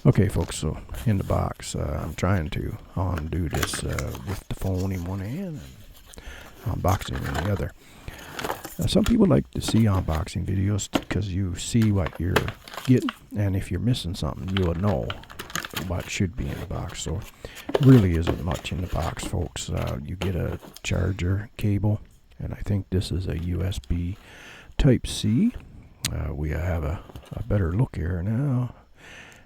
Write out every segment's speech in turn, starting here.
Okay, folks, so in the box, I'm trying to undo this with the phone in one hand and unboxing in the other. Some people like to see unboxing videos because you see what you're getting, and if you're missing something, you'll know what should be in the box. So really isn't much in the box, folks. You get a charger cable, and I think this is a USB Type-C. We have a better look here now.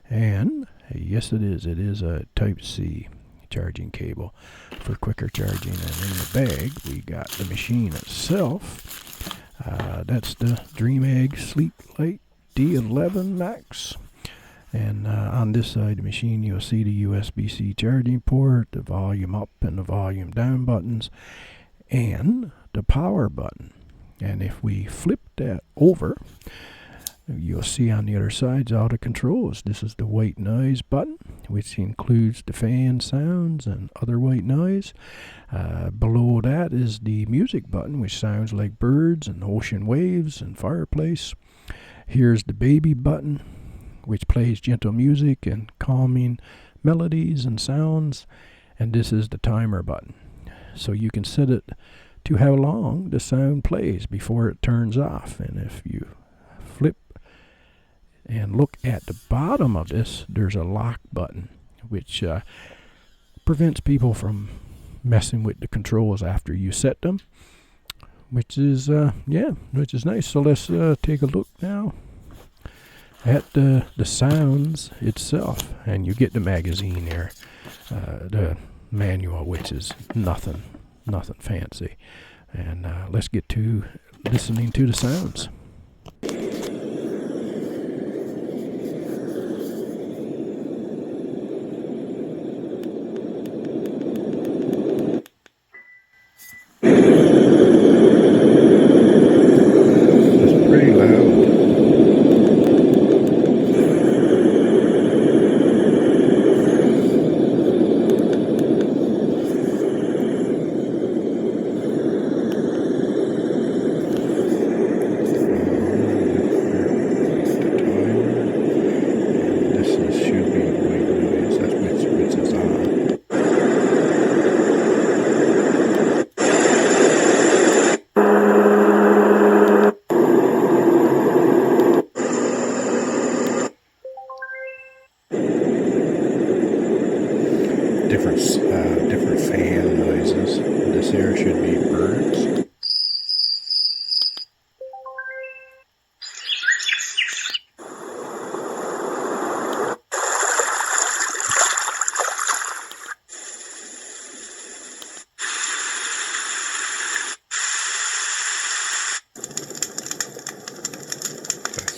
And yes, it is. It is a Type-C charging cable for quicker charging. And in the bag, we got the machine itself. That's the DreamEgg SleepLite D11 Max. And on this side of the machine, you'll see the USB-C charging port, the volume up and the volume down buttons, and the power button. And if we flip that over, you'll see on the other side all the controls. This is the white noise button, which includes the fan sounds and other white noise. Below that is the music button, which sounds like birds and ocean waves and fireplace. Here's the baby button, which plays gentle music and calming melodies and sounds. And this is the timer button. So you can set it to how long the sound plays before it turns off. And if you flip and look at the bottom of this, there's a lock button, which prevents people from messing with the controls after you set them, which is nice. So let's take a look now at the sounds itself, and you get the magazine there, the manual, which is nothing fancy. And let's get to listening to the sounds. It's pretty loud. Different fan noises. This here should be birds. That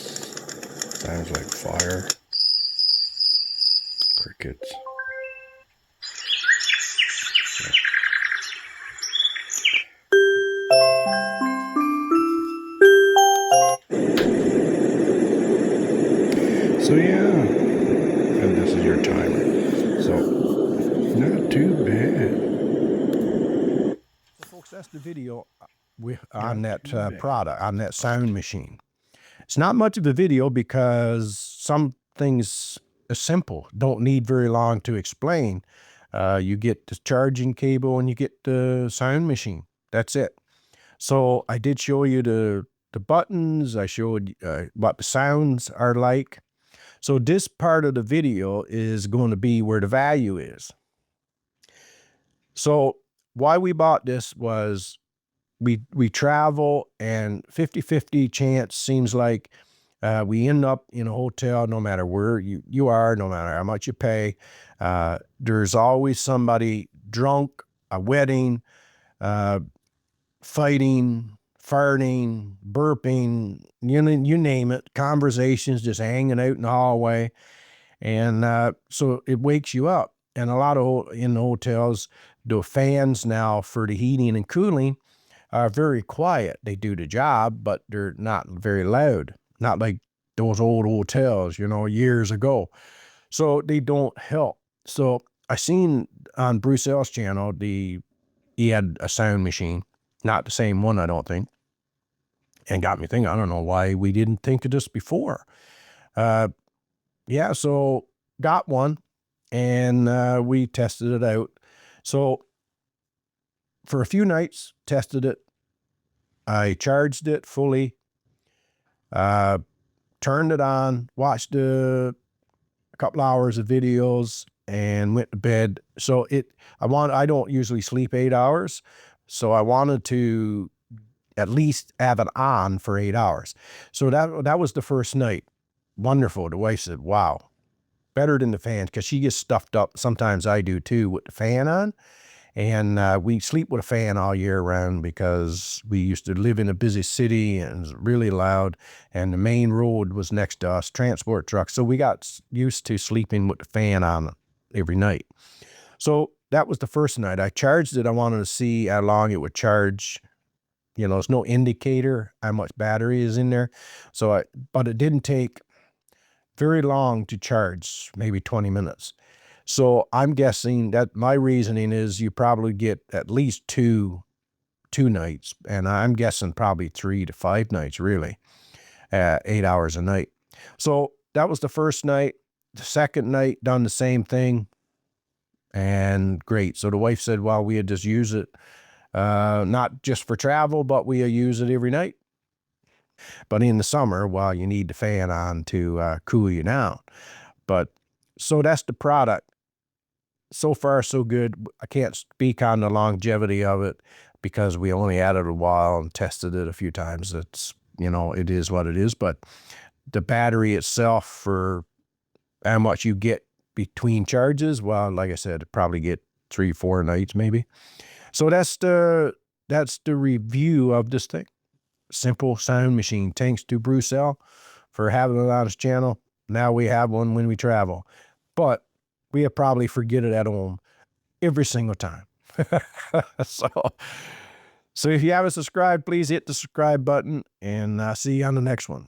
sounds like fire. Crickets. So yeah, and this is your timer. So not too bad. So folks, that's the video on that product, on that sound machine. It's not much of a video because some things are simple, don't need very long to explain. You get the charging cable and you get the sound machine. That's it. So I did show you the buttons. I showed what the sounds are like. So this part of the video is going to be where the value is. So why we bought this was we travel, and 50-50 chance seems like we end up in a hotel no matter where you are, no matter how much you pay. There's always somebody drunk, a wedding, fighting, farting, burping, you name it, conversations just hanging out in the hallway. And so it wakes you up. And a lot of in the hotels, the fans now for the heating and cooling are very quiet. They do the job, but they're not very loud. Not like those old hotels, years ago. So they don't help. So I seen on Bruce L's channel, he had a sound machine. Not the same one, I don't think. And got me thinking, I don't know why we didn't think of this before. Yeah, so got one, and we tested it out. So for a few nights, tested it. I charged it fully, turned it on, watched a couple hours of videos, and went to bed. So I don't usually sleep 8 hours, so I wanted to at least have it on for 8 hours. So that was the first night. Wonderful. The wife said, wow, better than the fan, because she gets stuffed up. Sometimes I do too with the fan on. And we sleep with a fan all year round because we used to live in a busy city and it was really loud, and the main road was next to us, transport trucks. So we got used to sleeping with the fan on every night. So that was the first night. I charged it. I wanted to see how long it would charge. You know, there's no indicator how much battery is in there. But it didn't take very long to charge, maybe 20 minutes. So I'm guessing that my reasoning is you probably get at least two nights, and I'm guessing probably 3 to 5 nights, really, 8 hours a night. So that was the first night. The second night, done the same thing, and great. So the wife said, well, we had just use it, not just for travel, but we use it every night. But in the summer, well, you need the fan on to cool you down. But so that's the product. So far, so good. I can't speak on the longevity of it because we only had it a while and tested it a few times. It's, you know, it is what it is. But the battery itself, for how much you get between charges, well, like I said, probably get 3, 4 nights maybe. So that's the review of this thing. Simple sound machine. Thanks to Brucell for having it on his channel. Now we have one when we travel. But we probably forget it at home every single time. So if you haven't subscribed, please hit the subscribe button, and see you on the next one.